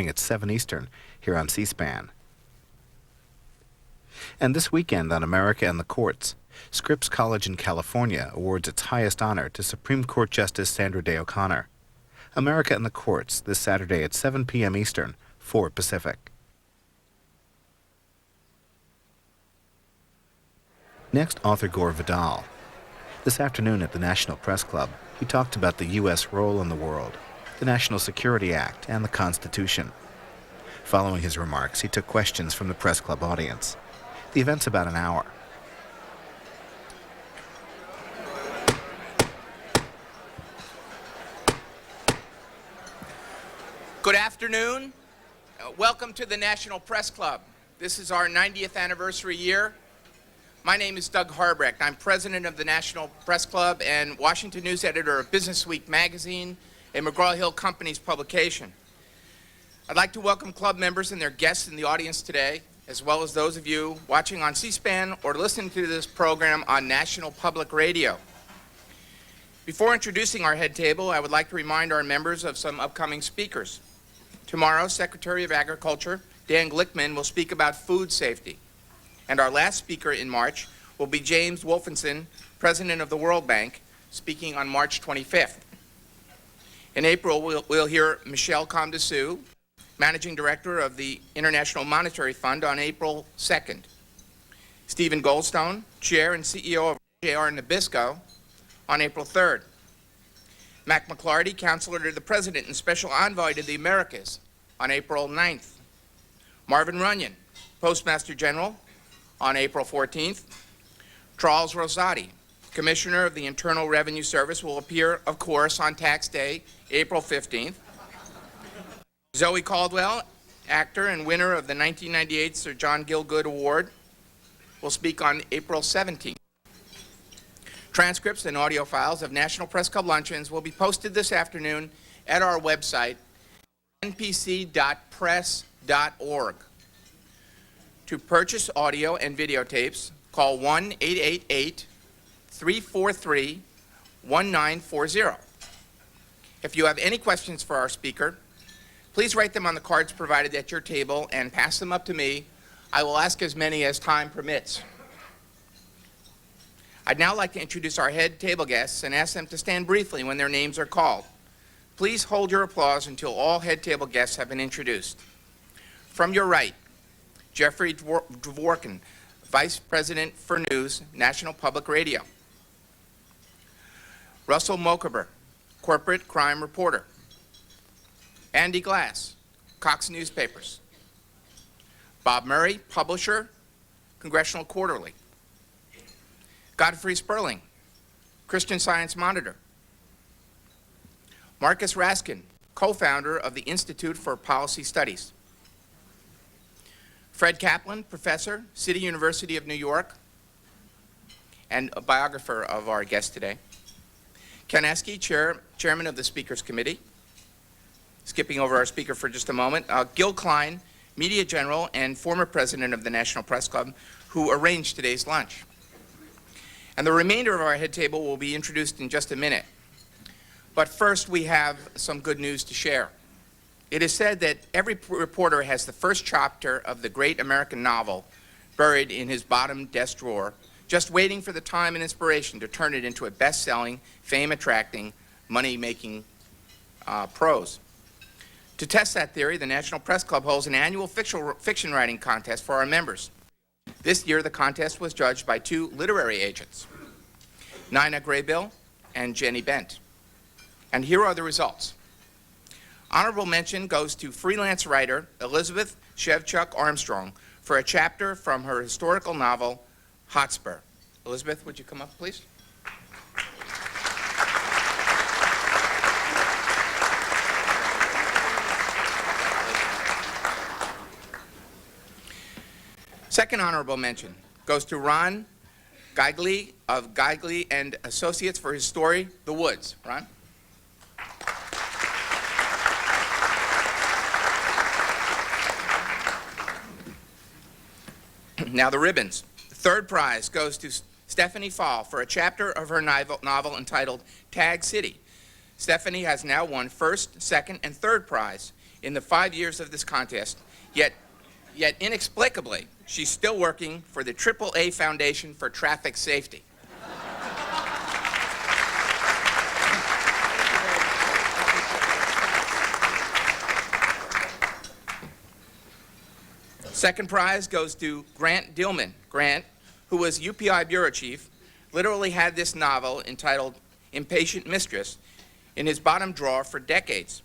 at 7 Eastern here on C-SPAN. And this weekend on America and the Courts, Scripps College in California awards its highest honor to Supreme Court Justice Sandra Day O'Connor. America and the Courts this Saturday at 7 p.m. Eastern, 4 Pacific. Next, author Gore Vidal. This afternoon at the National Press Club, he talked about the U.S. role in the world, the National Security Act, and the Constitution. Following his remarks, he took questions from the Press Club audience. The event's about an hour. Good afternoon. Welcome to the National Press Club. This is our 90th anniversary year. My name is Doug Harbrecht. I'm president of the National Press Club and Washington News editor of Business Week magazine, a McGraw-Hill Company's publication. I'd like to welcome club members and their guests in the audience today, as well as those of you watching on C-SPAN or listening to this program on National Public Radio. Before introducing our head table, I would like to remind our members of some upcoming speakers. Tomorrow, Secretary of Agriculture Dan Glickman will speak about food safety. And our last speaker in March will be James Wolfenson, president of the World Bank, speaking on March 25th. In April, we'll hear Michel Comdessus, managing director of the International Monetary Fund, on April 2nd. Stephen Goldstone, chair and CEO of JR Nabisco, on April 3rd. Mac McLarty, counselor to the president and special envoy to the Americas, on April 9th. Marvin Runyon, postmaster general, on April 14th. Charles Rosati, Commissioner of the Internal Revenue Service, will appear, of course, on Tax Day, April 15th. Zoe Caldwell, actor and winner of the 1998 Sir John Gielgud Award, will speak on April 17th. Transcripts and audio files of National Press Club luncheons will be posted this afternoon at our website, npc.press.org. To purchase audio and videotapes, call 1-888-343-1940. If you have any questions for our speaker, please write them on the cards provided at your table and pass them up to me. I will ask as many as time permits. I'd now like to introduce our head table guests and ask them to stand briefly when their names are called. Please hold your applause until all head table guests have been introduced. From your right, Jeffrey Dvorkin, Vice President for News, National Public Radio. Russell Mokaber, Corporate Crime Reporter. Andy Glass, Cox Newspapers. Bob Murray, Publisher, Congressional Quarterly. Godfrey Sperling, Christian Science Monitor. Marcus Raskin, co-founder of the Institute for Policy Studies. Fred Kaplan, professor, City University of New York, and a biographer of our guest today. Ken Esky, chairman of the Speakers Committee. Skipping over our speaker for just a moment. Gil Klein, media general and former president of the National Press Club, who arranged today's lunch. And the remainder of our head table will be introduced in just a minute. But first, we have some good news to share. It is said that every reporter has the first chapter of the great American novel buried in his bottom desk drawer, just waiting for the time and inspiration to turn it into a best-selling, fame-attracting, money-making prose. To test that theory, the National Press Club holds an annual fiction writing contest for our members. This year, the contest was judged by two literary agents, Nina Graybill and Jenny Bent. And here are the results. Honorable mention goes to freelance writer Elizabeth Shevchuk Armstrong for a chapter from her historical novel, Hotspur. Elizabeth, would you come up, please? Second honorable mention goes to Ron Geigley of Geigley and Associates for his story, The Woods. Ron? Now the ribbons. The third prize goes to Stephanie Fall for a chapter of her novel entitled Tag City. Stephanie has now won first, second, and third prize in the 5 years of this contest, yet inexplicably, she's still working for the AAA Foundation for Traffic Safety. Second prize goes to Grant Dillman. Grant, who was UPI bureau chief, literally had this novel entitled Impatient Mistress in his bottom drawer for decades.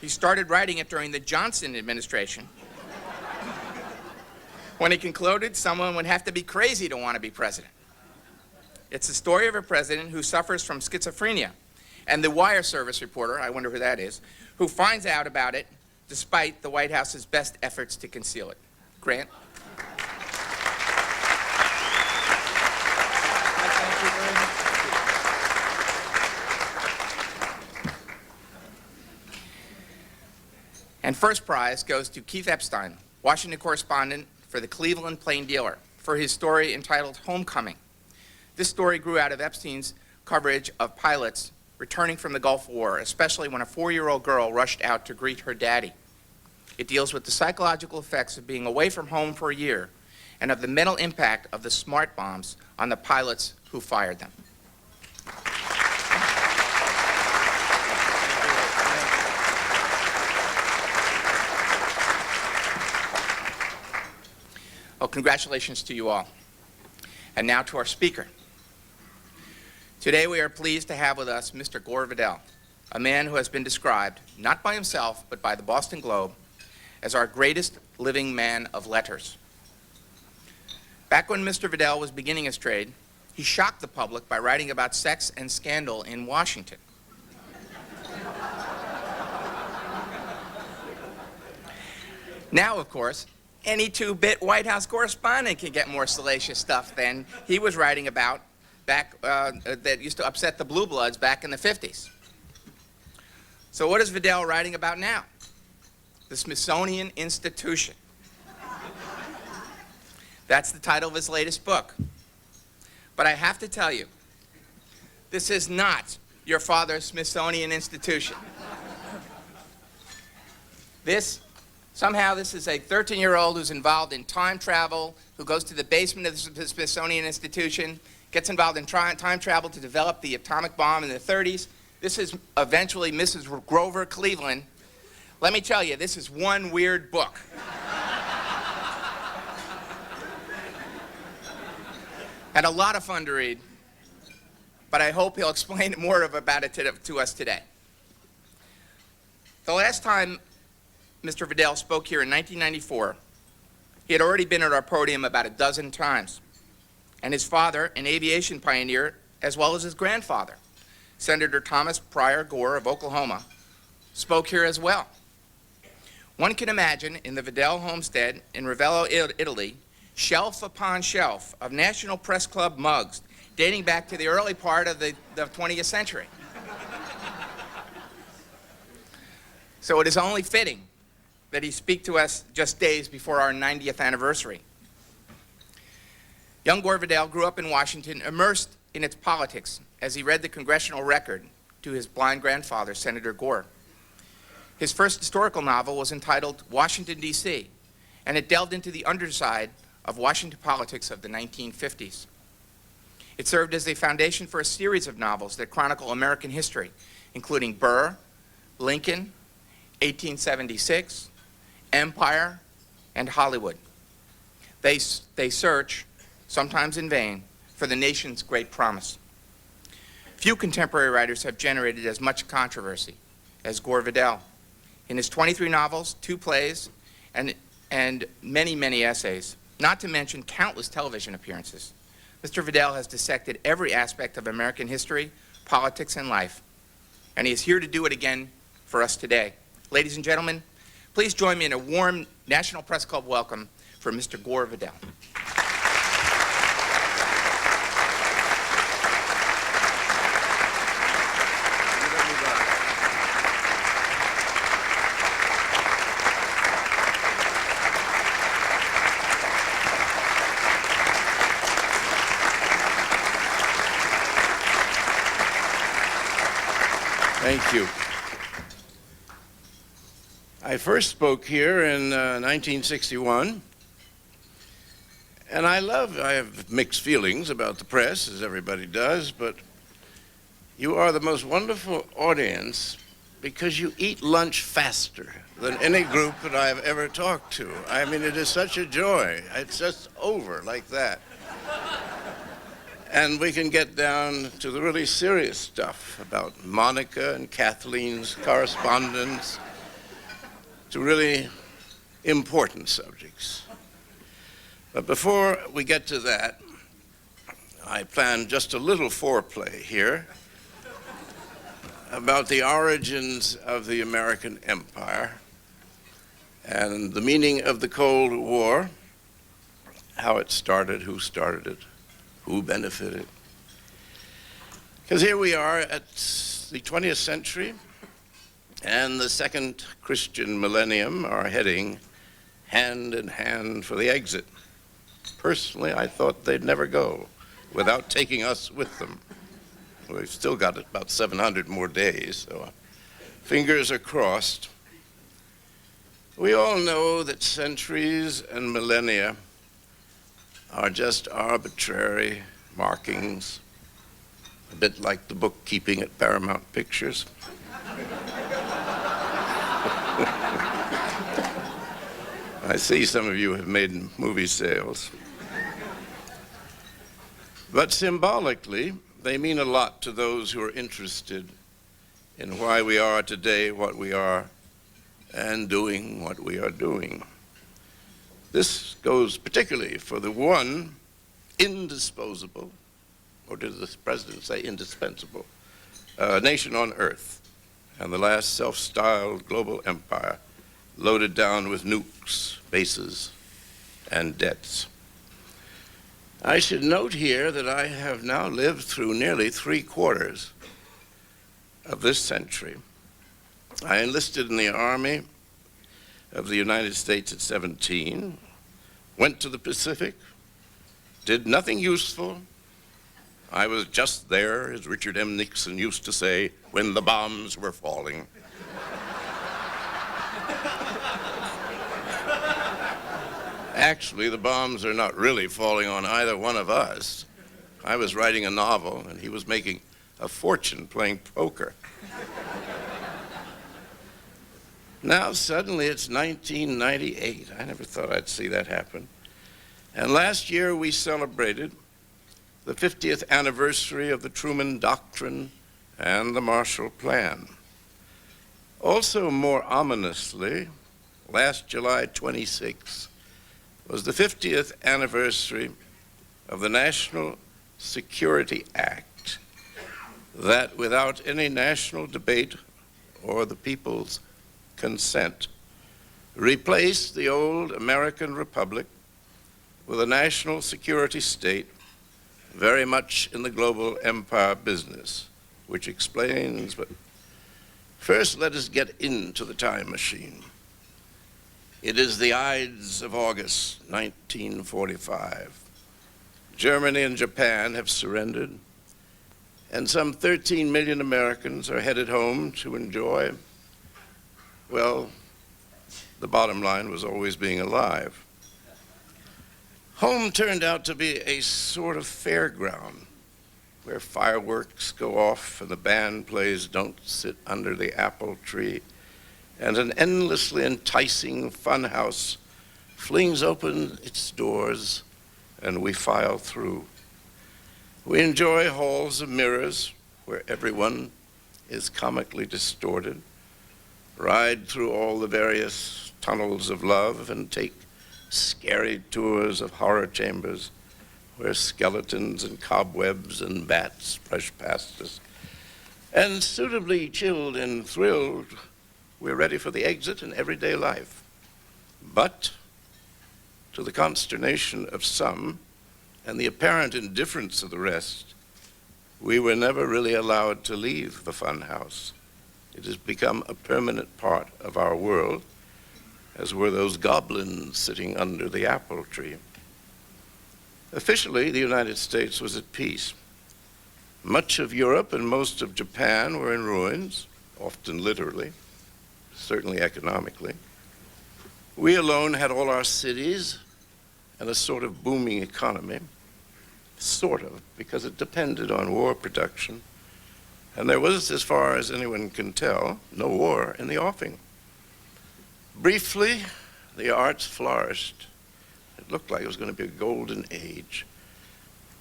He started writing it during the Johnson administration, when he concluded someone would have to be crazy to want to be president. It's the story of a president who suffers from schizophrenia, and the wire service reporter, I wonder who that is, who finds out about it despite the White House's best efforts to conceal it. Grant. And first prize goes to Keith Epstein, Washington correspondent for the Cleveland Plain Dealer, for his story entitled Homecoming. This story grew out of Epstein's coverage of pilots returning from the Gulf War, especially when a 4-year-old girl rushed out to greet her daddy. It deals with the psychological effects of being away from home for a year and of the mental impact of the smart bombs on the pilots who fired them. Well, congratulations to you all. And now to our speaker. Today we are pleased to have with us Mr. Gore Vidal, a man who has been described, not by himself, but by the Boston Globe, as our greatest living man of letters. Back when Mr. Vidal was beginning his trade, he shocked the public by writing about sex and scandal in Washington. Now, of course, any two-bit White House correspondent can get more salacious stuff than he was writing about back that used to upset the blue bloods back in the 50s. So what is Vidal writing about now? The Smithsonian Institution. That's the title of his latest book. But I have to tell you, this is not your father's Smithsonian Institution. Somehow this is a 13-year-old who's involved in time travel, who goes to the basement of the Smithsonian Institution, gets involved in time travel to develop the atomic bomb in the 30s. This is eventually Mrs. Grover Cleveland. Let me tell you, this is one weird book. And a lot of fun to read, but I hope he'll explain more about it to us today. The last time Mr. Vidal spoke here in 1994, he had already been at our podium about a dozen times. And his father, an aviation pioneer, as well as his grandfather, Senator Thomas Pryor Gore of Oklahoma, spoke here as well. One can imagine in the Vidal homestead in Ravello, Italy, shelf upon shelf of National Press Club mugs dating back to the early part of the 20th century. So it is only fitting that he speak to us just days before our 90th anniversary. Young Gore Vidal grew up in Washington, immersed in its politics as he read the congressional record to his blind grandfather, Senator Gore. His first historical novel was entitled Washington, D.C., and it delved into the underside of Washington politics of the 1950s. It served as a foundation for a series of novels that chronicle American history, including Burr, Lincoln, 1876, Empire, and Hollywood. They search, sometimes in vain, for the nation's great promise. Few contemporary writers have generated as much controversy as Gore Vidal. In his 23 novels, 2 plays, and many, many essays, not to mention countless television appearances, Mr. Vidal has dissected every aspect of American history, politics, and life. And he is here to do it again for us today. Ladies and gentlemen, please join me in a warm National Press Club welcome for Mr. Gore Vidal. Thank you. I first spoke here in 1961, and I have mixed feelings about the press, as everybody does, but you are the most wonderful audience because you eat lunch faster than any group that I have ever talked to. I mean, it is such a joy. It's just over like that. And we can get down to the really serious stuff about Monica and Kathleen's correspondence, to really important subjects. But before we get to that, I planned just a little foreplay here about the origins of the American empire and the meaning of the Cold War, how it started, who started it, who benefited. Because here we are at the 20th century, and the second Christian millennium are heading hand in hand for the exit. Personally, I thought they'd never go without taking us with them. We've still got about 700 more days, so fingers are crossed. We all know that centuries and millennia are just arbitrary markings, a bit like the bookkeeping at Paramount Pictures. I see some of you have made movie sales. But symbolically, they mean a lot to those who are interested in why we are today what we are and doing what we are doing. This goes particularly for the one indisposable, or did the president say indispensable, nation on earth, and the last self-styled global empire loaded down with nukes, bases, and debts. I should note here that I have now lived through nearly 3/4 of this century. I enlisted in the Army of the United States at 17, went to the Pacific, did nothing useful. I was just there, as Richard M. Nixon used to say, when the bombs were falling. Actually, the bombs are not really falling on either one of us. I was writing a novel, and he was making a fortune playing poker. Now, suddenly, it's 1998. I never thought I'd see that happen. And last year, we celebrated the 50th anniversary of the Truman Doctrine and the Marshall Plan. Also, more ominously, last July 26 was the 50th anniversary of the National Security Act that, without any national debate or the people's consent, replaced the old American Republic with a national security state very much in the global empire business, which explains, but first let us get into the time machine. It is the Ides of August, 1945. Germany and Japan have surrendered, and some 13 million Americans are headed home to enjoy, well, the bottom line was always being alive. Home turned out to be a sort of fairground where fireworks go off and the band plays Don't Sit Under the Apple Tree, and an endlessly enticing funhouse flings open its doors and we file through. We enjoy halls of mirrors where everyone is comically distorted, ride through all the various tunnels of love, and take scary tours of horror chambers where skeletons and cobwebs and bats brush past us. And suitably chilled and thrilled, we're ready for the exit in everyday life. But to the consternation of some and the apparent indifference of the rest, we were never really allowed to leave the funhouse. It has become a permanent part of our world, as were those goblins sitting under the apple tree. Officially, the United States was at peace. Much of Europe and most of Japan were in ruins, often literally. certainly economically. We alone had all our cities and a sort of booming economy, sort of, because it depended on war production. And there was, as far as anyone can tell, no war in the offing. Briefly, the arts flourished. It looked like it was going to be a golden age.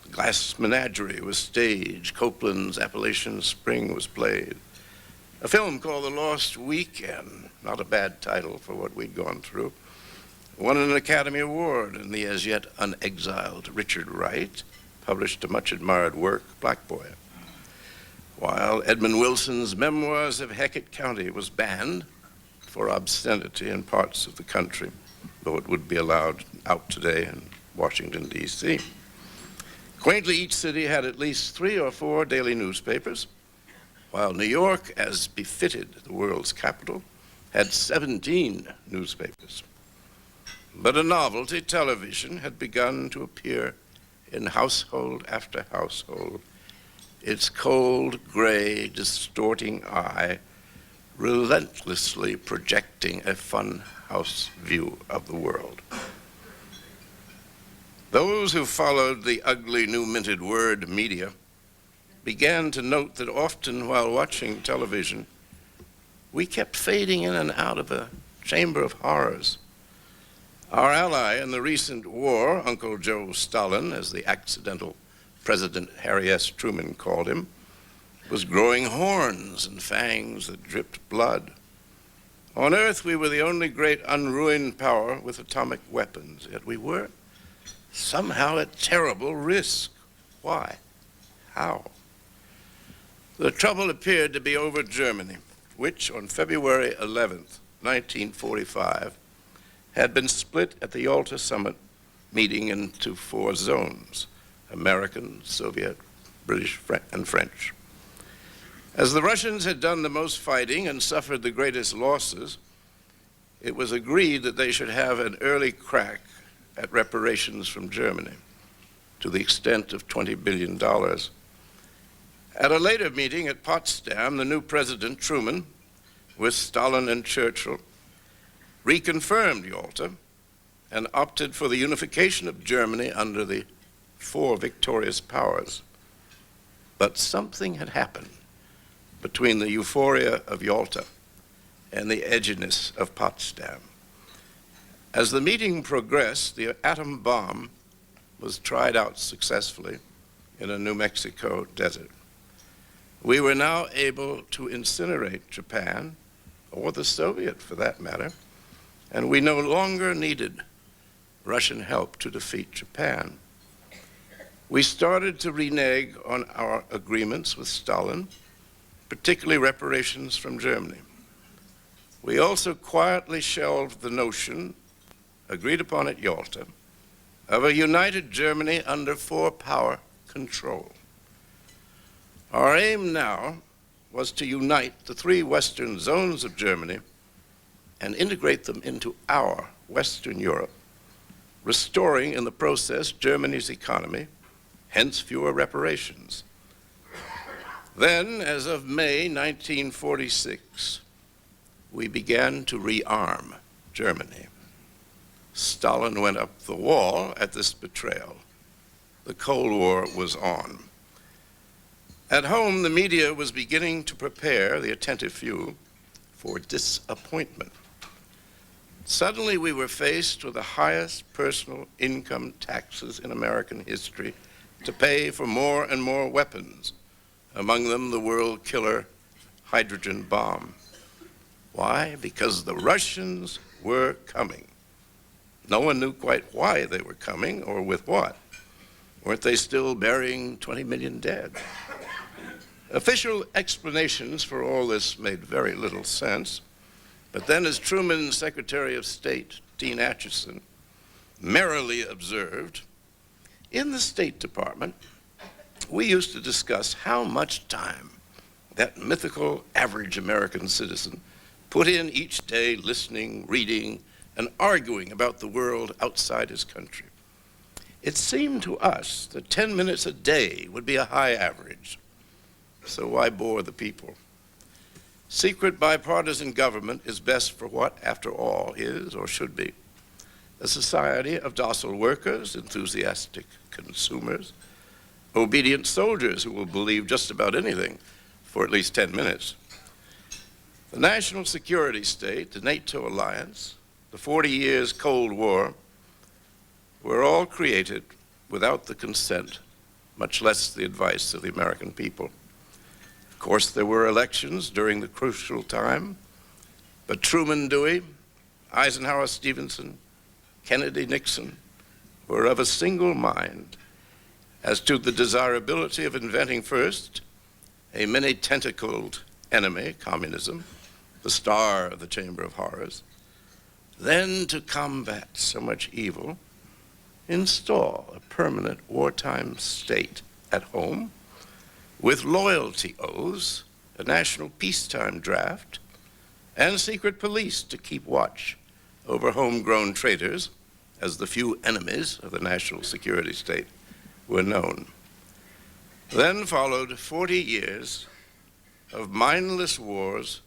The Glass Menagerie was staged. Copland's Appalachian Spring was played. A film called The Lost Weekend, not a bad title for what we'd gone through, won an Academy Award, and the as yet unexiled Richard Wright published a much admired work, Black Boy. While Edmund Wilson's Memoirs of Hecate County was banned for obscenity in parts of the country, though it would be allowed out today in Washington, D.C. Quaintly, each city had at least 3 or 4 daily newspapers, while New York, as befitted the world's capital, had 17 newspapers. But a novelty, television, had begun to appear in household after household, its cold, gray, distorting eye relentlessly projecting a fun house view of the world. Those who followed the ugly new minted word media began to note that often while watching television, we kept fading in and out of a chamber of horrors. Our ally in the recent war, Uncle Joe Stalin, as the accidental President Harry S. Truman called him, was growing horns and fangs that dripped blood. On Earth, we were the only great unruined power with atomic weapons, yet we were somehow at terrible risk. Why? How? The trouble appeared to be over Germany, which on February 11th, 1945, had been split at the Yalta Summit meeting into 4 zones: American, Soviet, British, and French. As the Russians had done the most fighting and suffered the greatest losses, it was agreed that they should have an early crack at reparations from Germany to the extent of $20 billion. At a later meeting at Potsdam, the new President Truman, with Stalin and Churchill, reconfirmed Yalta and opted for the unification of Germany under the 4 victorious powers. But something had happened between the euphoria of Yalta and the edginess of Potsdam. As the meeting progressed, the atom bomb was tried out successfully in a New Mexico desert. We were now able to incinerate Japan, or the Soviet for that matter, and we no longer needed Russian help to defeat Japan. We started to renege on our agreements with Stalin, particularly reparations from Germany. We also quietly shelved the notion, agreed upon at Yalta, of a united Germany under 4-power control. Our aim now was to unite the 3 western zones of Germany and integrate them into our Western Europe, restoring in the process Germany's economy, hence fewer reparations. Then, as of May 1946, we began to rearm Germany. Stalin went up the wall at this betrayal. The Cold War was on. At home, the media was beginning to prepare the attentive few for disappointment. Suddenly, we were faced with the highest personal income taxes in American history to pay for more and more weapons, among them the world killer hydrogen bomb. Why? Because the Russians were coming. No one knew quite why they were coming or with what. Weren't they still burying 20 million dead? Official explanations for all this made very little sense. But then, as Truman's Secretary of State, Dean Acheson, merrily observed, in the State Department, we used to discuss how much time that mythical average American citizen put in each day listening, reading, and arguing about the world outside his country. It seemed to us that 10 minutes a day would be a high average. So why bore the people? Secret bipartisan government is best for what, after all, is or should be a society of docile workers, enthusiastic consumers, obedient soldiers who will believe just about anything for at least 10 minutes. The national security state, the NATO alliance, the 40 years Cold War were all created without the consent, much less the advice of the American people. Of course, there were elections during the crucial time, but Truman, Dewey, Eisenhower, Stevenson, Kennedy, Nixon were of a single mind as to the desirability of inventing first a many-tentacled enemy, communism, the star of the Chamber of Horrors, then to combat so much evil, install a permanent wartime state at home with loyalty oaths, a national peacetime draft, and secret police to keep watch over homegrown traitors, as the few enemies of the national security state were known. Then followed 40 years of mindless wars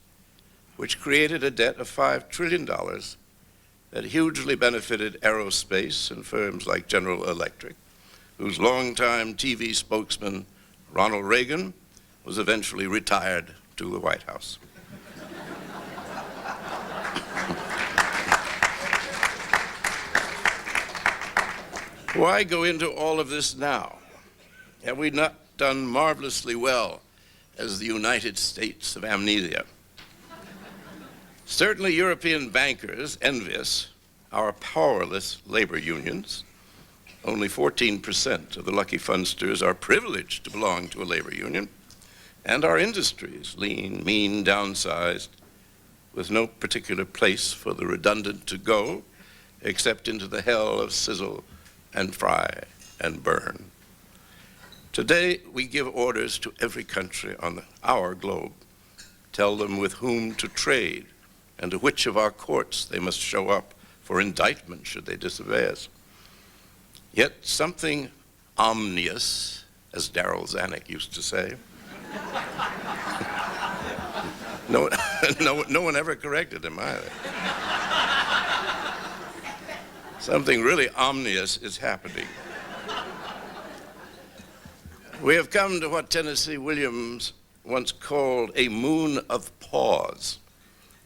which created a debt of $5 trillion that hugely benefited aerospace and firms like General Electric, whose longtime TV spokesman, Ronald Reagan, was eventually retired to the White House. Why go into all of this now? Have we not done marvelously well as the United States of amnesia? Certainly European bankers envious our powerless labor unions. Only 14% of the lucky fundsters are privileged to belong to a labor union, and our industries, lean, mean, downsized, with no particular place for the redundant to go except into the hell of sizzle and fry and burn. Today, we give orders to every country on our globe, tell them with whom to trade and to which of our courts they must show up for indictment should they disobey us. Yet something omnious, as Darryl Zanuck used to say, no one ever corrected him either. Something really omnious is happening. We have come to what Tennessee Williams once called a moon of pause.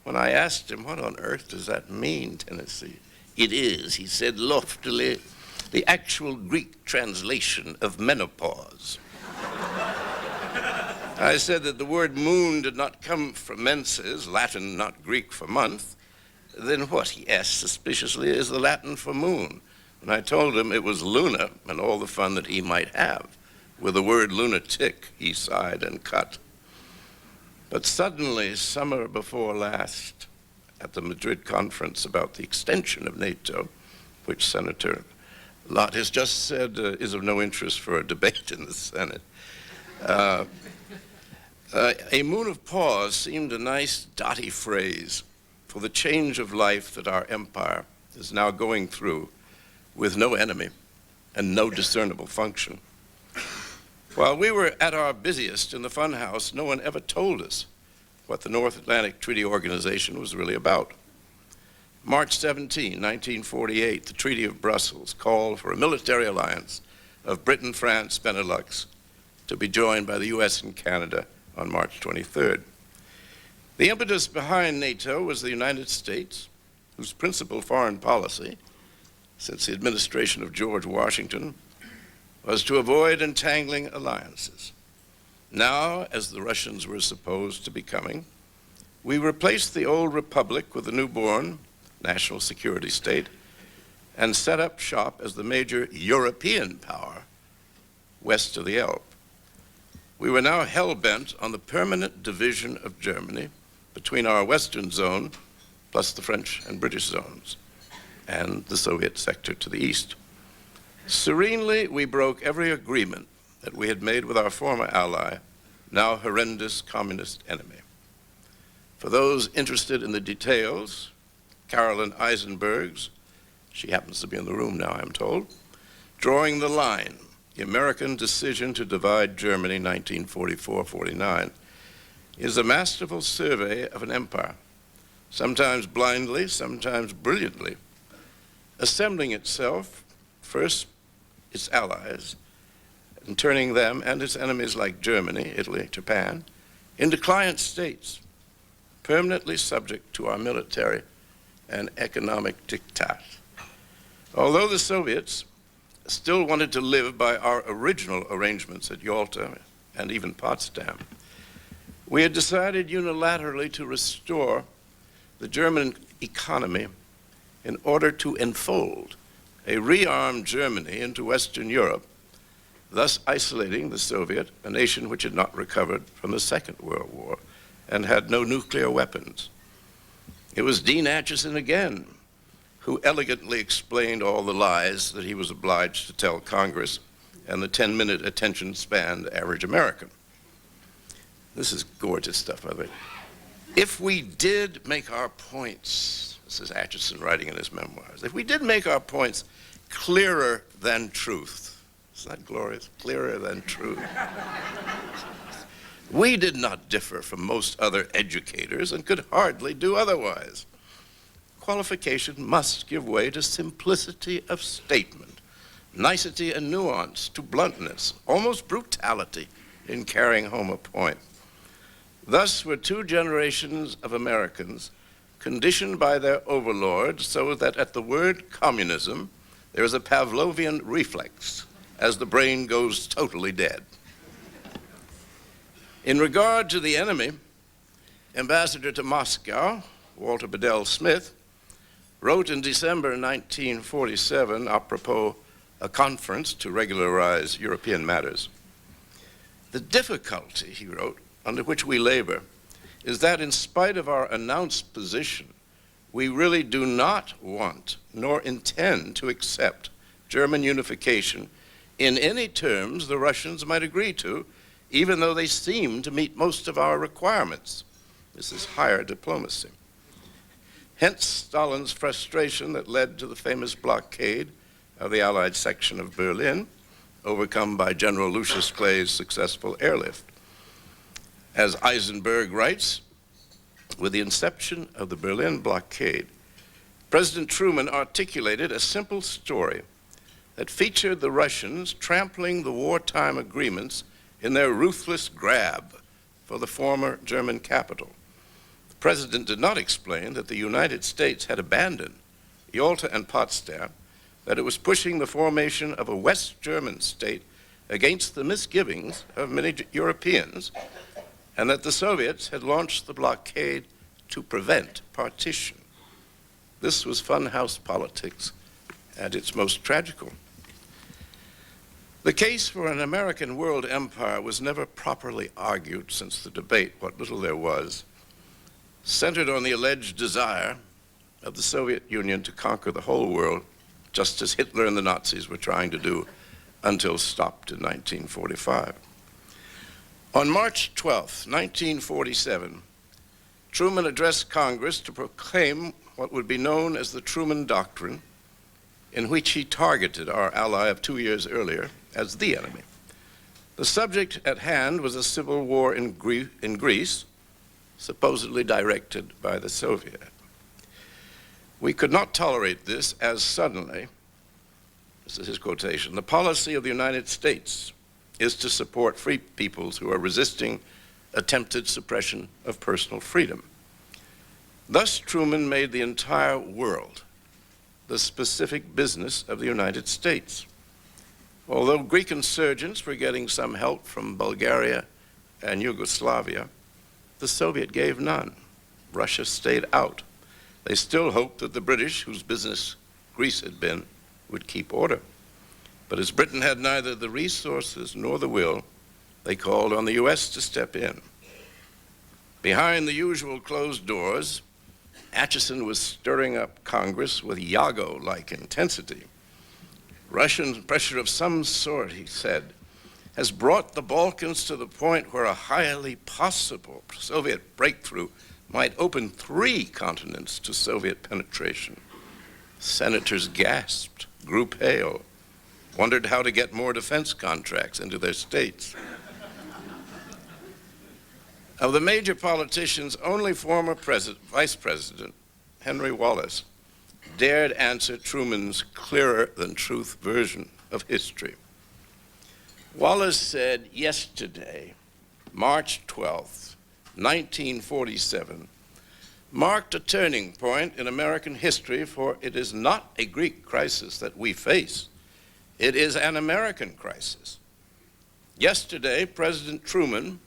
When I asked him, what on earth does that mean, Tennessee? It is, he said loftily, the actual Greek translation of menopause. I said that the word moon did not come from menses, Latin, not Greek, for month. Then what, he asked suspiciously, is the Latin for moon? And I told him it was luna and all the fun that he might have. With the word lunatic, he sighed and cut. But suddenly, summer before last, at the Madrid conference about the extension of NATO, which Senator Lott has just said is of no interest for a debate in the Senate, a moon of pause seemed a nice dotty phrase for the change of life that our empire is now going through with no enemy and no discernible function. While we were at our busiest in the funhouse, no one ever told us what the North Atlantic Treaty Organization was really about. March 17, 1948, the Treaty of Brussels called for a military alliance of Britain, France, Benelux to be joined by the US and Canada on March 23rd. The impetus behind NATO was the United States, whose principal foreign policy, since the administration of George Washington, was to avoid entangling alliances. Now, as the Russians were supposed to be coming, we replaced the old republic with a newborn national security state and set up shop as the major European power west of the Elbe. We were now hell-bent on the permanent division of Germany between our western zone plus the French and British zones and the Soviet sector to the east. Serenely, we broke every agreement that we had made with our former ally, now horrendous communist enemy. For those interested in the details, Carolyn Eisenberg's, she happens to be in the room now, I'm told, Drawing the Line, the American Decision to Divide Germany, 1944-49, is a masterful survey of an empire, sometimes blindly, sometimes brilliantly, assembling itself, first its allies, and turning them and its enemies like Germany, Italy, Japan, into client states, permanently subject to our military and economic diktat. Although the Soviets still wanted to live by our original arrangements at Yalta and even Potsdam, we had decided unilaterally to restore the German economy in order to enfold a rearmed Germany into Western Europe, thus isolating the Soviet, a nation which had not recovered from the Second World War and had no nuclear weapons. It was Dean Acheson again who elegantly explained all the lies that he was obliged to tell Congress and the 10-minute attention span average American. This is gorgeous stuff, by the way. If we did make our points, this is Acheson writing in his memoirs, if we did make our points clearer than truth, isn't that glorious? Clearer than truth. We did not differ from most other educators and could hardly do otherwise. Qualification must give way to simplicity of statement, nicety and nuance to bluntness, almost brutality in carrying home a point. Thus were two generations of Americans conditioned by their overlords so that at the word communism, there is a Pavlovian reflex as the brain goes totally dead. In regard to the enemy, Ambassador to Moscow, Walter Bedell Smith, wrote in December 1947, apropos a conference to regularize European matters, "The difficulty," he wrote, "under which we labor is that in spite of our announced position, we really do not want nor intend to accept German unification in any terms the Russians might agree to, even though they seem to meet most of our requirements." This is higher diplomacy. Hence Stalin's frustration that led to the famous blockade of the Allied section of Berlin, overcome by General Lucius Clay's successful airlift. As Eisenberg writes, with the inception of the Berlin blockade, President Truman articulated a simple story that featured the Russians trampling the wartime agreements in their ruthless grab for the former German capital. The president did not explain that the United States had abandoned Yalta and Potsdam, that it was pushing the formation of a West German state against the misgivings of many Europeans, and that the Soviets had launched the blockade to prevent partition. This was funhouse politics at its most tragical. The case for an American world empire was never properly argued since the debate, what little there was, centered on the alleged desire of the Soviet Union to conquer the whole world, just as Hitler and the Nazis were trying to do until stopped in 1945. On March 12, 1947, Truman addressed Congress to proclaim what would be known as the Truman Doctrine, in which he targeted our ally of 2 years earlier as the enemy. The subject at hand was a civil war in Greece, supposedly directed by the Soviet. We could not tolerate this as suddenly, this is his quotation, "The policy of the United States is to support free peoples who are resisting attempted suppression of personal freedom." Thus, Truman made the entire world the specific business of the United States. Although Greek insurgents were getting some help from Bulgaria and Yugoslavia, the Soviet gave none. Russia stayed out. They still hoped that the British, whose business Greece had been, would keep order. But as Britain had neither the resources nor the will, they called on the US to step in. Behind the usual closed doors, Acheson was stirring up Congress with Iago-like intensity. Russian pressure of some sort, he said, has brought the Balkans to the point where a highly possible Soviet breakthrough might open 3 continents to Soviet penetration. Senators gasped, grew pale, wondered how to get more defense contracts into their states. Of the major politicians, only former Vice President Henry Wallace dared answer Truman's clearer-than-truth version of history. Wallace said yesterday, March 12th, 1947, marked a turning point in American history, for it is not a Greek crisis that we face. It is an American crisis. Yesterday, President Truman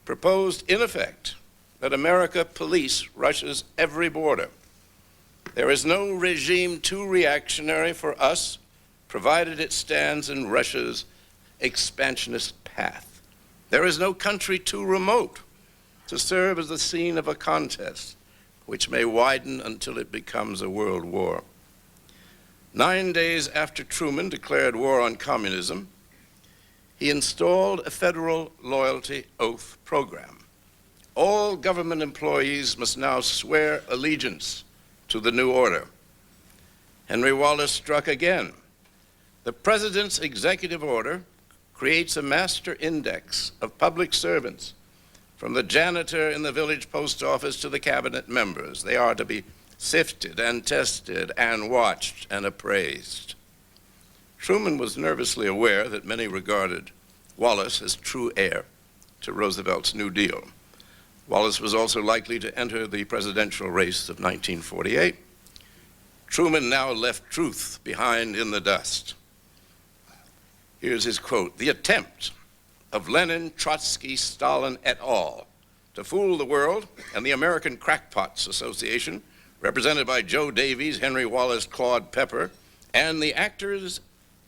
proposed, in effect, that America police Russia's every border. There is no regime too reactionary for us, provided it stands in Russia's expansionist path. There is no country too remote to serve as the scene of a contest which may widen until it becomes a world war. 9 days after Truman declared war on communism, he installed a federal loyalty oath program. All government employees must now swear allegiance to the new order. Henry Wallace struck again. The President's executive order creates a master index of public servants, from the janitor in the village post office to the cabinet members. They are to be sifted and tested and watched and appraised. Truman was nervously aware that many regarded Wallace as true heir to Roosevelt's New Deal. Wallace was also likely to enter the presidential race of 1948. Truman now left truth behind in the dust. Here's his quote: "The attempt of Lenin, Trotsky, Stalin et al. To fool the world and the American Crackpots Association, represented by Joe Davies, Henry Wallace, Claude Pepper, and the actors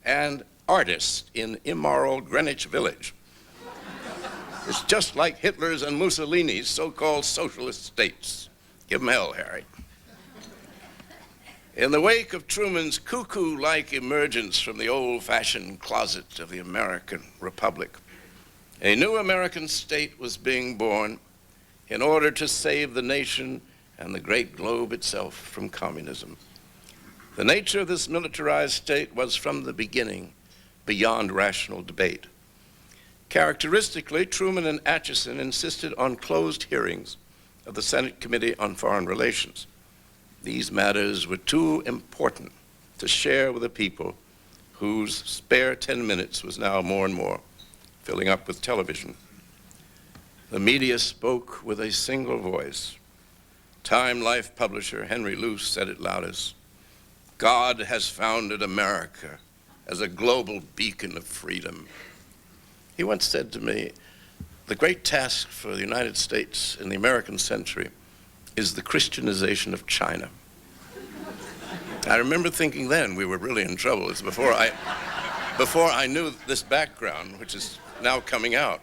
and artists in immoral Greenwich Village. It's just like Hitler's and Mussolini's so-called socialist states. Give them hell, Harry." In the wake of Truman's cuckoo-like emergence from the old-fashioned closet of the American Republic, a new American state was being born in order to save the nation and the great globe itself from communism. The nature of this militarized state was from the beginning beyond rational debate. Characteristically, Truman and Atchison insisted on closed hearings of the Senate Committee on Foreign Relations. These matters were too important to share with a people whose spare 10 minutes was now more and more filling up with television. The media spoke with a single voice. Time Life publisher Henry Luce said it loudest: "God has founded America as a global beacon of freedom." He once said to me, "The great task for the United States in the American century is the Christianization of China." I remember thinking then we were really in trouble. It's before I knew this background, which is now coming out.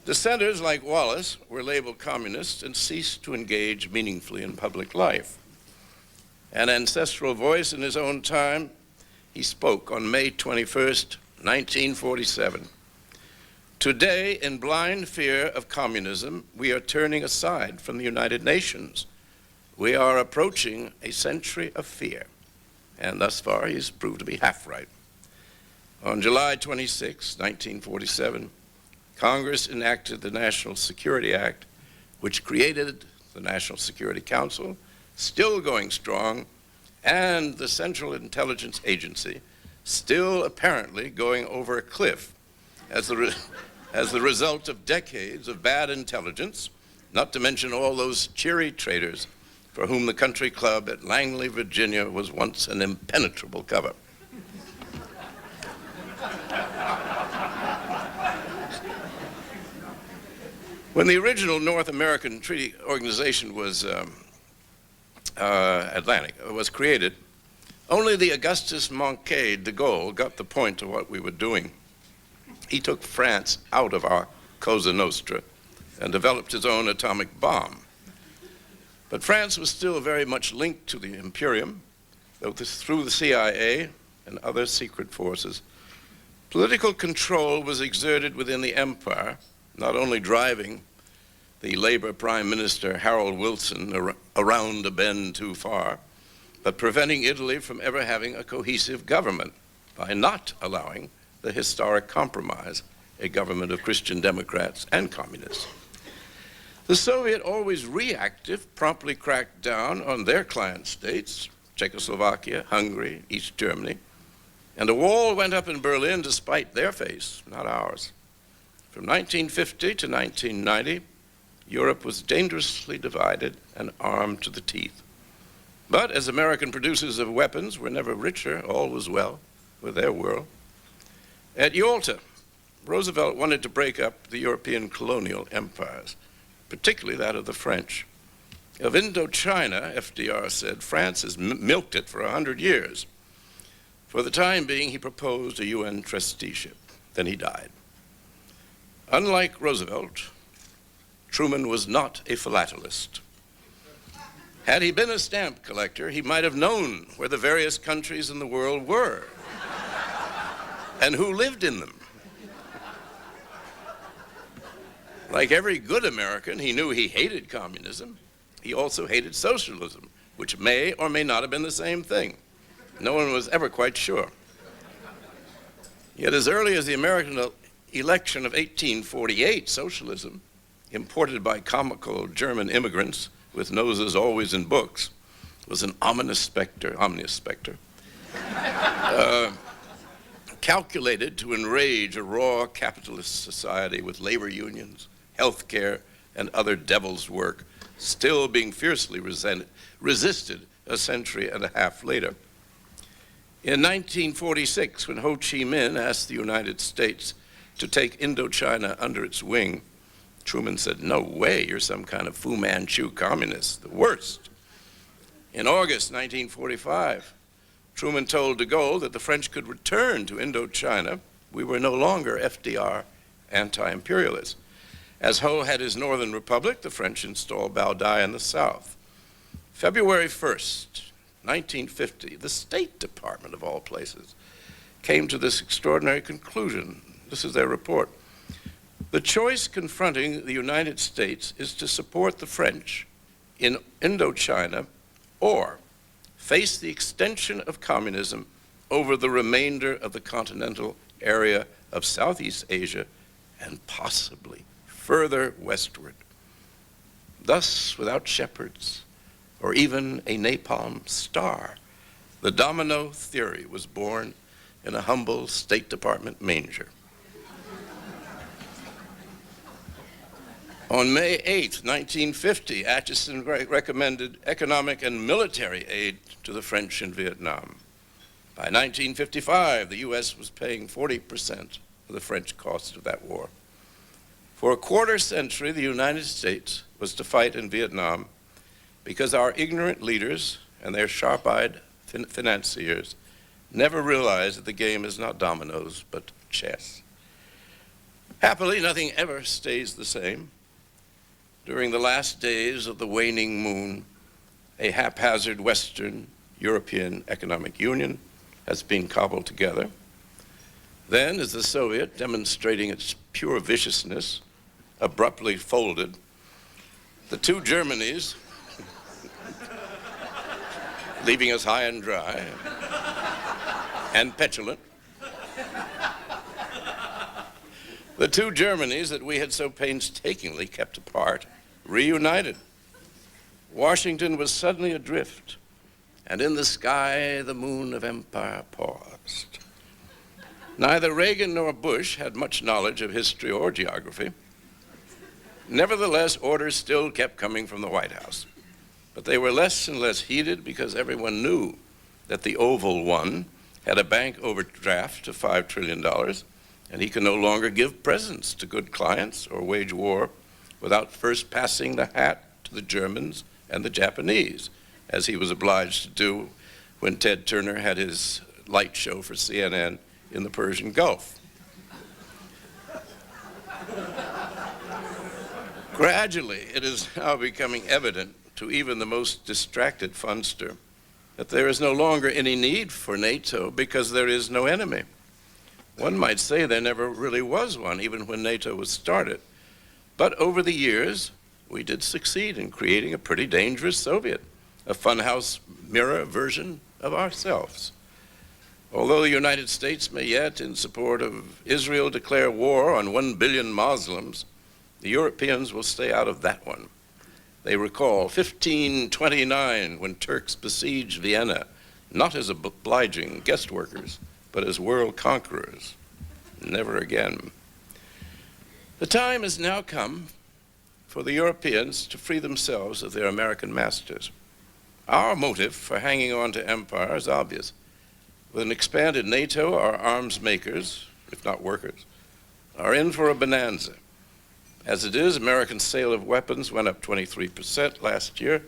Dissenters like Wallace were labeled communists and ceased to engage meaningfully in public life. An ancestral voice in his own time, he spoke on May 21st, 1947. "Today, in blind fear of communism, we are turning aside from the United Nations. We are approaching a century of fear." And thus far, he's proved to be half right. On July 26, 1947, Congress enacted the National Security Act, which created the National Security Council, still going strong, and the Central Intelligence Agency, still apparently going over a cliff as the result of decades of bad intelligence, not to mention all those cheery traitors for whom the country club at Langley, Virginia was once an impenetrable cover. When the original North American Treaty Organization was created, only the Augustus Manquet de Gaulle got the point of what we were doing. He took France out of our Cosa Nostra and developed his own atomic bomb. But France was still very much linked to the Imperium, though through the CIA and other secret forces. Political control was exerted within the empire, not only driving the Labor Prime Minister Harold Wilson around a bend too far, but preventing Italy from ever having a cohesive government by not allowing the historic compromise a government of Christian Democrats and communists. The Soviet, always reactive, promptly cracked down on their client states, Czechoslovakia, Hungary, East Germany, and a wall went up in Berlin to spite their face, not ours. From 1950 to 1990, Europe was dangerously divided and armed to the teeth. But as American producers of weapons were never richer, all was well with their world. At Yalta, Roosevelt wanted to break up the European colonial empires, particularly that of the French. Of Indochina, FDR said, France has milked it for 100 years. For the time being, he proposed a UN trusteeship. Then he died. Unlike Roosevelt, Truman was not a philatelist. Had he been a stamp collector, he might have known where the various countries in the world were and who lived in them. Like every good American, he knew he hated communism. He also hated socialism, which may or may not have been the same thing. No one was ever quite sure. Yet as early as the American election of 1848, socialism, imported by comical German immigrants with noses always in books, was an ominous specter, calculated to enrage a raw capitalist society with labor unions, health care, and other devil's work, still being fiercely resisted a century and a half later. In 1946, when Ho Chi Minh asked the United States to take Indochina under its wing, Truman said, "No way, you're some kind of Fu Manchu communist, the worst." In August 1945, Truman told de Gaulle that the French could return to Indochina. We were no longer FDR anti-imperialists. As Ho had his Northern Republic, the French installed Bao Dai in the south. February 1st, 1950, the State Department, of all places, came to this extraordinary conclusion. This is their report. The choice confronting the United States is to support the French in Indochina or face the extension of communism over the remainder of the continental area of Southeast Asia and possibly further westward. Thus, without shepherds or even a napalm star, the domino theory was born in a humble State Department manger. On May 8, 1950, Atchison recommended economic and military aid to the French in Vietnam. By 1955, the U.S. was paying 40% of the French cost of that war. For a quarter century, the United States was to fight in Vietnam because our ignorant leaders and their sharp-eyed financiers never realized that the game is not dominoes, but chess. Happily, nothing ever stays the same. During the last days of the waning moon, a haphazard Western European Economic Union has been cobbled together. Then, as the Soviet, demonstrating its pure viciousness, abruptly folded, the two Germanys, leaving us high and dry and petulant, the two Germanys that we had so painstakingly kept apart reunited. Washington was suddenly adrift, and in the sky the moon of empire paused. Neither Reagan nor Bush had much knowledge of history or geography. Nevertheless, orders still kept coming from the White House, but they were less and less heeded because everyone knew that the Oval One had a bank overdraft of $5 trillion, and he could no longer give presents to good clients or wage war without first passing the hat to the Germans and the Japanese, as he was obliged to do when Ted Turner had his light show for CNN in the Persian Gulf. Gradually, it is now becoming evident to even the most distracted fundster that there is no longer any need for NATO because there is no enemy. One might say there never really was one, even when NATO was started. But over the years, we did succeed in creating a pretty dangerous Soviet, a funhouse mirror version of ourselves. Although the United States may yet, in support of Israel, declare war on 1 billion Muslims, the Europeans will stay out of that one. They recall 1529 when Turks besieged Vienna, not as obliging guest workers, but as world conquerors. Never again. The time has now come for the Europeans to free themselves of their American masters. Our motive for hanging on to empire is obvious. With an expanded NATO, our arms makers, if not workers, are in for a bonanza. As it is, American sale of weapons went up 23% last year,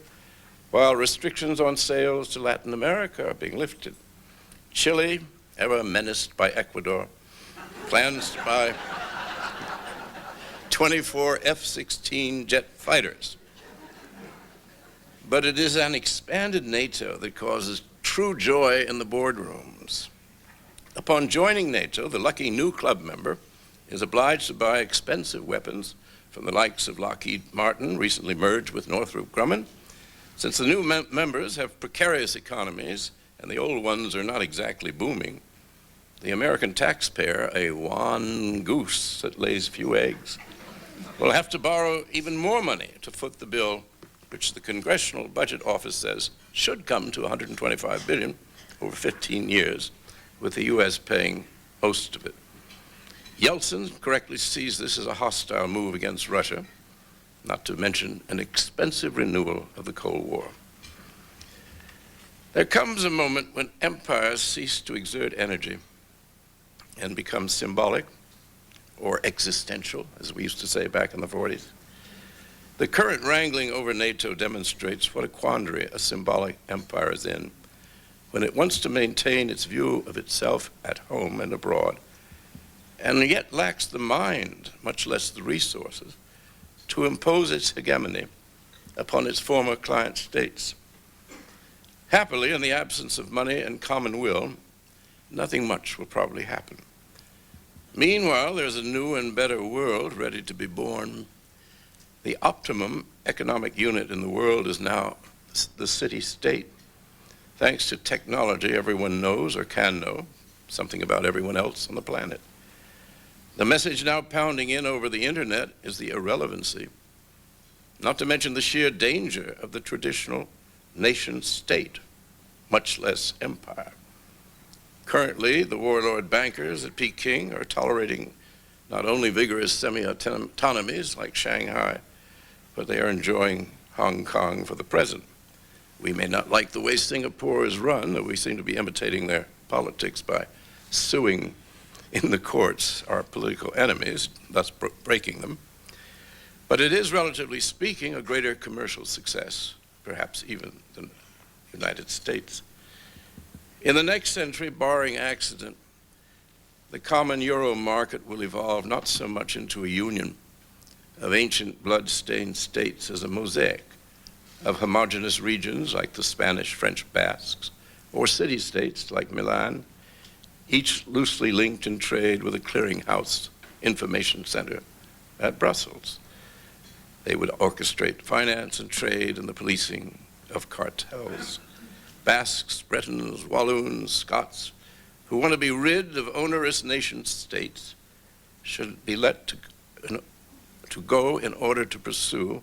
while restrictions on sales to Latin America are being lifted. Chile, ever menaced by Ecuador, plans to buy 24 F-16 jet fighters. But it is an expanded NATO that causes true joy in the boardrooms. Upon joining NATO, the lucky new club member is obliged to buy expensive weapons from the likes of Lockheed Martin, recently merged with Northrop Grumman. Since the new members have precarious economies and the old ones are not exactly booming, the American taxpayer, a wan goose that lays few eggs, will have to borrow even more money to foot the bill, which the Congressional Budget Office says should come to $125 billion over 15 years, with the U.S. paying most of it. Yeltsin correctly sees this as a hostile move against Russia, not to mention an expensive renewal of the Cold War. There comes a moment when empires cease to exert energy and become symbolic or existential, as we used to say back in the 40s. The current wrangling over NATO demonstrates what a quandary a symbolic empire is in when it wants to maintain its view of itself at home and abroad, and yet lacks the mind, much less the resources, to impose its hegemony upon its former client states. Happily, in the absence of money and common will, nothing much will probably happen. Meanwhile, there's a new and better world ready to be born. The optimum economic unit in the world is now the city-state. Thanks to technology, everyone knows or can know something about everyone else on the planet. The message now pounding in over the internet is the irrelevancy, not to mention the sheer danger of the traditional nation-state, much less empire. Currently, the warlord bankers at Peking are tolerating not only vigorous semi-autonomies like Shanghai, but they are enjoying Hong Kong for the present. We may not like the way Singapore is run, though we seem to be imitating their politics by suing in the courts our political enemies, thus breaking them. But it is, relatively speaking, a greater commercial success, perhaps even than the United States. In the next century, barring accident, the common euro market will evolve not so much into a union of ancient blood-stained states as a mosaic of homogeneous regions like the Spanish-French Basques, or city-states like Milan, each loosely linked in trade with a clearinghouse information center at Brussels. They would orchestrate finance and trade and the policing of cartels. Basques, Bretons, Walloons, Scots, who want to be rid of onerous nation-states, should be let to go in order to pursue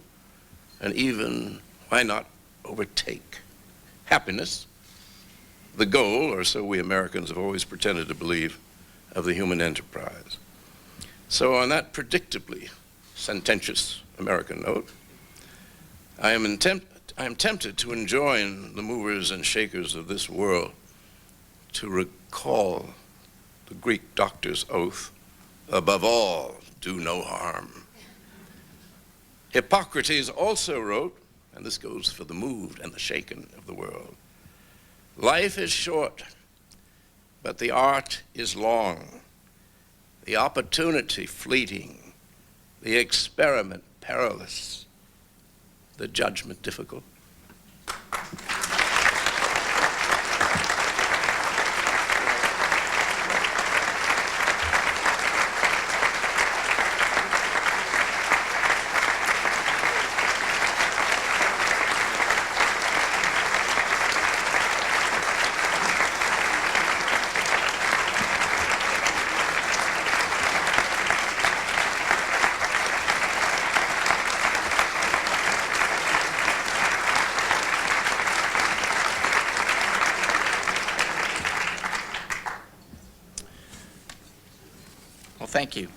and even, why not, overtake happiness, the goal, or so we Americans have always pretended to believe, of the human enterprise. So on that predictably sententious American note, I am tempted to enjoin the movers and shakers of this world to recall the Greek doctor's oath, above all, do no harm. Hippocrates also wrote, and this goes for the moved and the shaken of the world, life is short, but the art is long, the opportunity fleeting, the experiment perilous, the judgment difficult. thank you.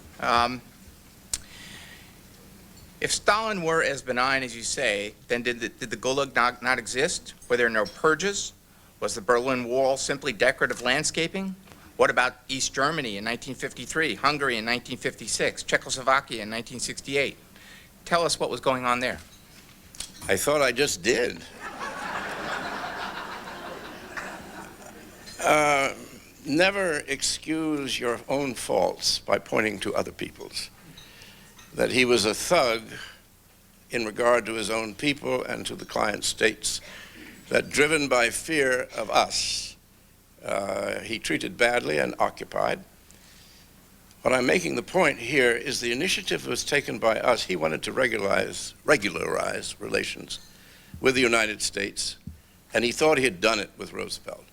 If Stalin were as benign as you say, then did the Gulag not exist? Were there no purges? Was the Berlin Wall simply decorative landscaping? What about East Germany in 1953, Hungary in 1956, Czechoslovakia in 1968? Tell us what was going on there. I thought I just did. Never excuse your own faults by pointing to other people's. That he was a thug in regard to his own people and to the client states, that driven by fear of us, he treated badly and occupied. What I'm making the point here is the initiative was taken by us. He wanted to regularize relations with the United States, and he thought he had done it with Roosevelt.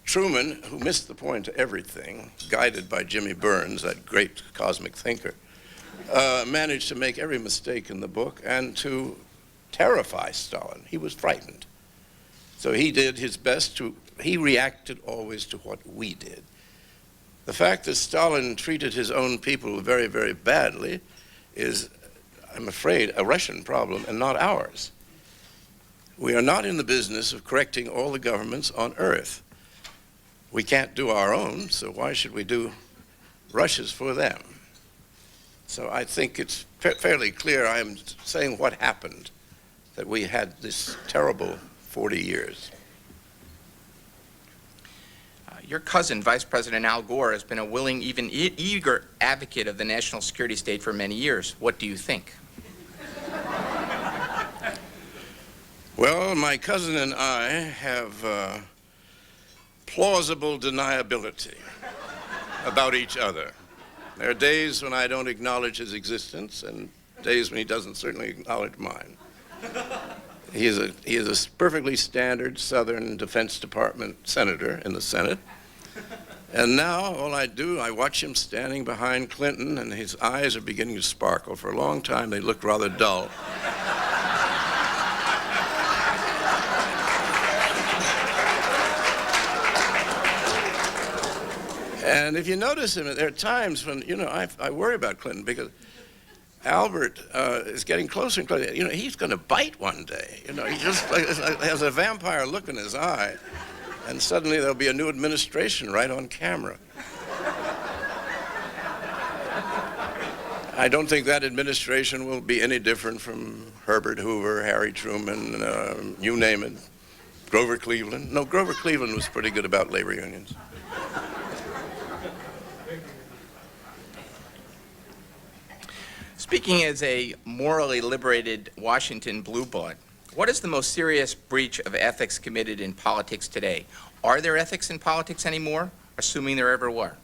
Truman, who missed the point to everything, guided by Jimmy Burns, that great cosmic thinker, managed to make every mistake in the book and to terrify Stalin. He was frightened. So he did his best he reacted always to what we did. The fact that Stalin treated his own people very, very badly is, I'm afraid, a Russian problem and not ours. We are not in the business of correcting all the governments on earth. We can't do our own, so why should we do Russia's for them? So I think it's fairly clear I'm saying what happened, that we had this terrible 40 years. Your cousin, Vice President Al Gore, has been a willing, even eager advocate of the national security state for many years. What do you think? Well, my cousin and I have plausible deniability about each other. There are days when I don't acknowledge his existence and days when he doesn't certainly acknowledge mine. He is a perfectly standard Southern Defense Department senator in the Senate. And now all I watch him standing behind Clinton, and his eyes are beginning to sparkle. For a long time they looked rather dull. And if you notice him, there are times when, I worry about Clinton because Albert is getting closer and closer. He's going to bite one day. He just has a vampire look in his eye, and suddenly there'll be a new administration right on camera. I don't think that administration will be any different from Herbert Hoover, Harry Truman, you name it, Grover Cleveland. No, Grover Cleveland was pretty good about labor unions. Speaking as a morally liberated Washington blue blood, what is the most serious breach of ethics committed in politics today? Are there ethics in politics anymore, assuming there ever were?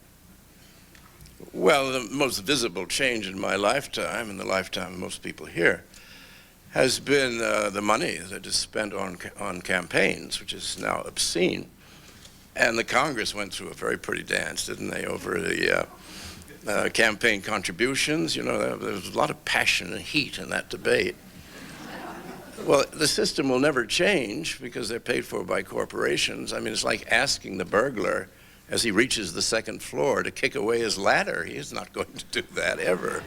Well, the most visible change in my lifetime, and the lifetime of most people here, has been the money that is spent on campaigns, which is now obscene. And the Congress went through a very pretty dance, didn't they, over the campaign contributions. There was a lot of passion and heat in that debate. Well, the system will never change because they're paid for by corporations. I mean, it's like asking the burglar as he reaches the second floor to kick away his ladder. He is not going to do that ever.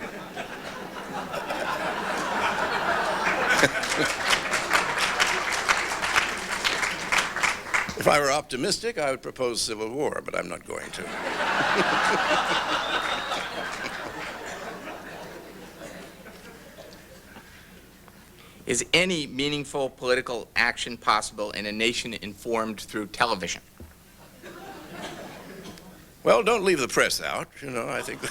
If I were optimistic, I would propose civil war, but I'm not going to. Is any meaningful political action possible in a nation informed through television? Well, don't leave the press out. I think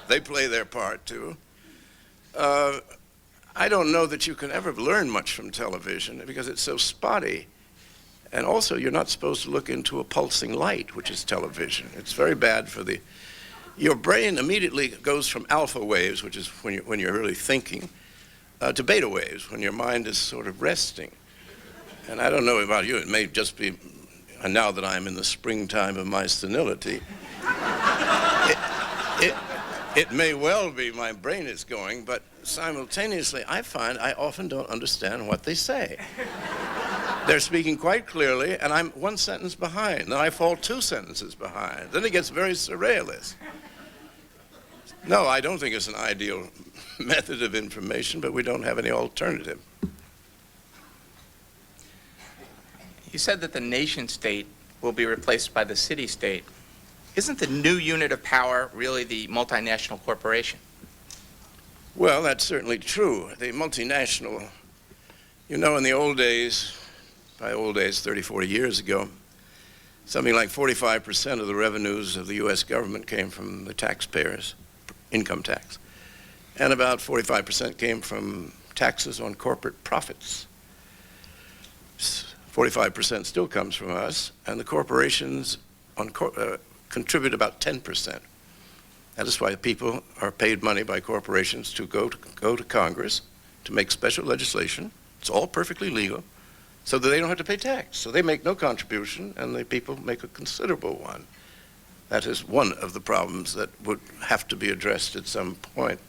they play their part, too. I don't know that you can ever learn much from television because it's so spotty. And also, you're not supposed to look into a pulsing light, which is television. It's very bad for your brain immediately goes from alpha waves, which is when you're really thinking, to beta waves, when your mind is sort of resting. And I don't know about you, it may just be, now that I'm in the springtime of my senility, it may well be my brain is going, but simultaneously I find I often don't understand what they say. They're speaking quite clearly, and I'm one sentence behind. Then I fall 2 sentences behind. Then it gets very surrealist. No, I don't think it's an ideal method of information, but we don't have any alternative. You said that the nation state will be replaced by the city state. Isn't the new unit of power really the multinational corporation? Well, that's certainly true. The multinational, you know, in the old days, by old days, 30, 40 years ago, something like 45% of the revenues of the U.S. government came from the taxpayers, income tax, and about 45% came from taxes on corporate profits. 45% still comes from us, and the corporations contribute about 10%. That is why people are paid money by corporations to go to Congress to make special legislation. It's all perfectly legal, so that they don't have to pay tax. So they make no contribution, and the people make a considerable one. That is one of the problems that would have to be addressed at some point.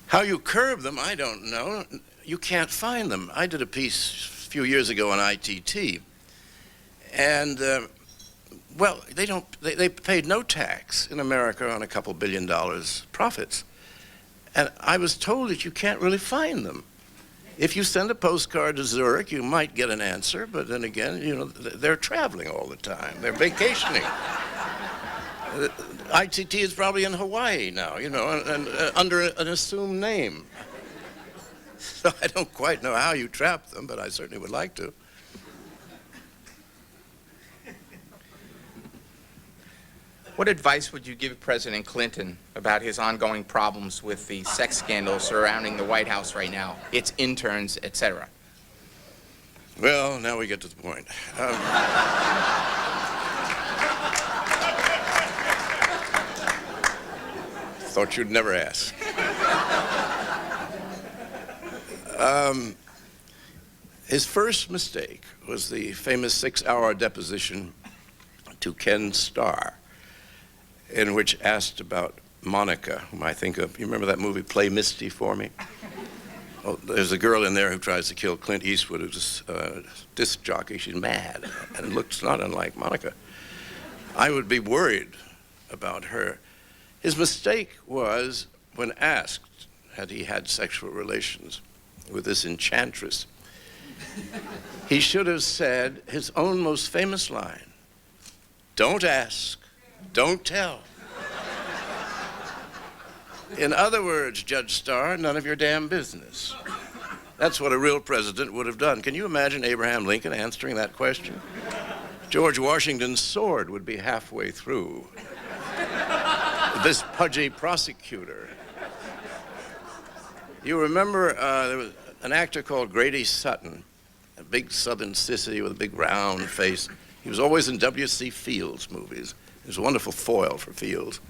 How you curb them, I don't know. You can't find them. I did a piece a few years ago on ITT, and well, they paid no tax in America on a couple $2 billion profits. And I was told that you can't really find them. If you send a postcard to Zurich, you might get an answer, but then again, you know, they're traveling all the time. They're vacationing. ITT is probably in Hawaii now, you know, and under an assumed name. So I don't quite know how you trap them, but I certainly would like to. What advice would you give President Clinton about his ongoing problems with the sex scandals surrounding the White House right now, its interns, etc.? Well, now we get to the point. Thought you'd never ask. His first mistake was the famous 6-hour deposition to Ken Starr, in which asked about Monica, whom I think of. You remember that movie, Play Misty for Me? Oh, there's a girl in there who tries to kill Clint Eastwood, who's a disc jockey. She's mad and looks not unlike Monica. I would be worried about her. His mistake was when asked had he had sexual relations with this enchantress, he should have said his own most famous line, "Don't ask, don't tell." In other words, Judge Starr, none of your damn business. That's what a real president would have done. Can you imagine Abraham Lincoln answering that question? George Washington's sword would be halfway through this pudgy prosecutor. You remember there was an actor called Grady Sutton, a big southern sissy with a big round face. He was always in W.C. Fields movies. He was a wonderful foil for Fields.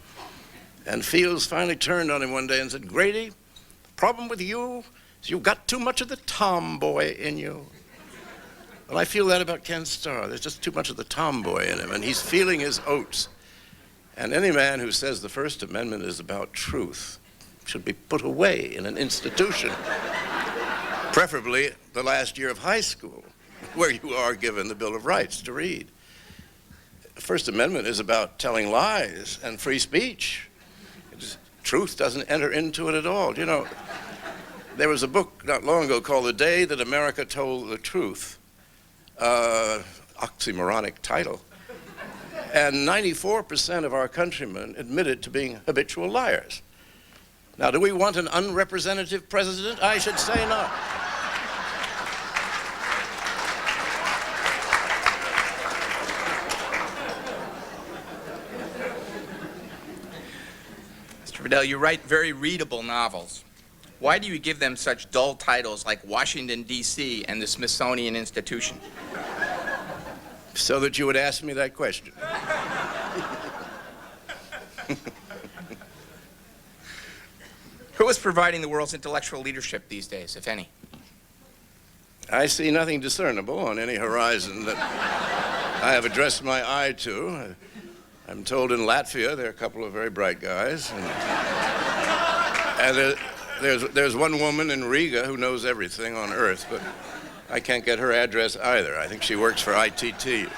And Fields finally turned on him one day and said, "Grady, the problem with you is you've got too much of the tomboy in you." Well, I feel that about Ken Starr. There's just too much of the tomboy in him, and he's feeling his oats. And any man who says the First Amendment is about truth should be put away in an institution, preferably the last year of high school, where you are given the Bill of Rights to read. The First Amendment is about telling lies and free speech. Truth doesn't enter into it at all. You know, there was a book not long ago called The Day That America Told the Truth, oxymoronic title. And 94% of our countrymen admitted to being habitual liars. Now, do we want an unrepresentative president? I should say not. Mr. Vidal, you write very readable novels. Why do you give them such dull titles like Washington, D.C. and the Smithsonian Institution? So that you would ask me that question. Who is providing the world's intellectual leadership these days, if any? I see nothing discernible on any horizon that I have addressed my eye to. I'm told in Latvia there are a couple of very bright guys. And there's one woman in Riga who knows everything on Earth, but I can't get her address either. I think she works for ITT.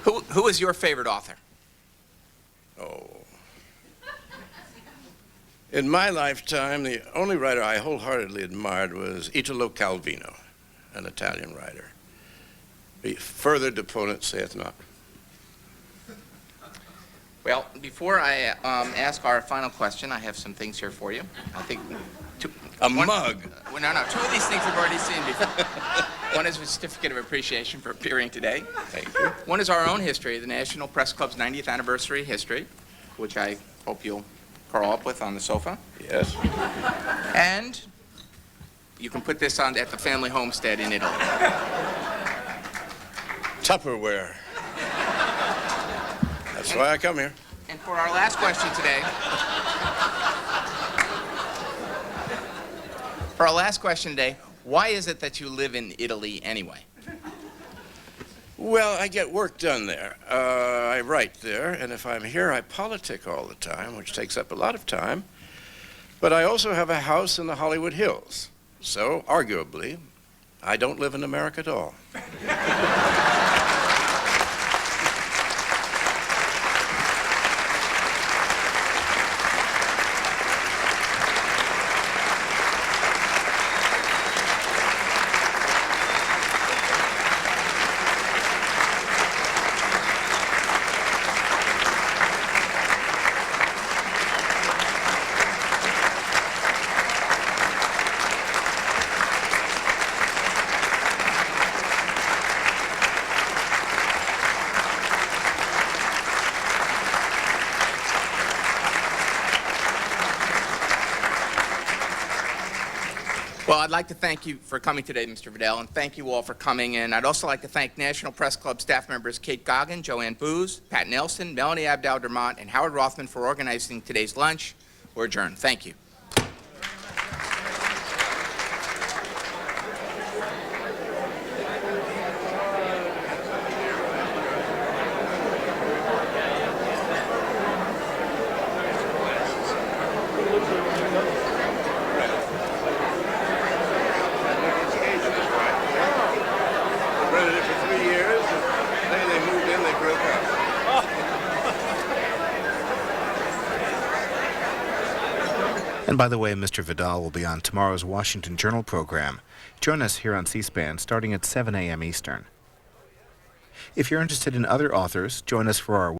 Who is your favorite author? Oh. In my lifetime, the only writer I wholeheartedly admired was Italo Calvino, an Italian writer. Be further deponent saith not. Well, before I ask our final question, I have some things here for you. I think Mug. Well, no, two of these things we've already seen before. One is a certificate of appreciation for appearing today. Thank you. One is our own history, the National Press Club's 90th anniversary history, which I hope you'll curl up with on the sofa. Yes. And you can put this on at the family homestead in Italy. Tupperware. That's why I come here. And for our last question today, why is it that you live in Italy anyway? Well, I get work done there. I write there, and if I'm here, I politic all the time, which takes up a lot of time. But I also have a house in the Hollywood Hills. So, arguably, I don't live in America at all. Well, I'd like to thank you for coming today, Mr. Vidal, and thank you all for coming. And I'd also like to thank National Press Club staff members Kate Goggin, Joanne Booz, Pat Nelson, Melanie Abdal-Dermott, and Howard Rothman for organizing today's lunch. We're adjourned. Thank you. And by the way, Mr. Vidal will be on tomorrow's Washington Journal program. Join us here on C-SPAN starting at 7 a.m. Eastern. If you're interested in other authors, join us for our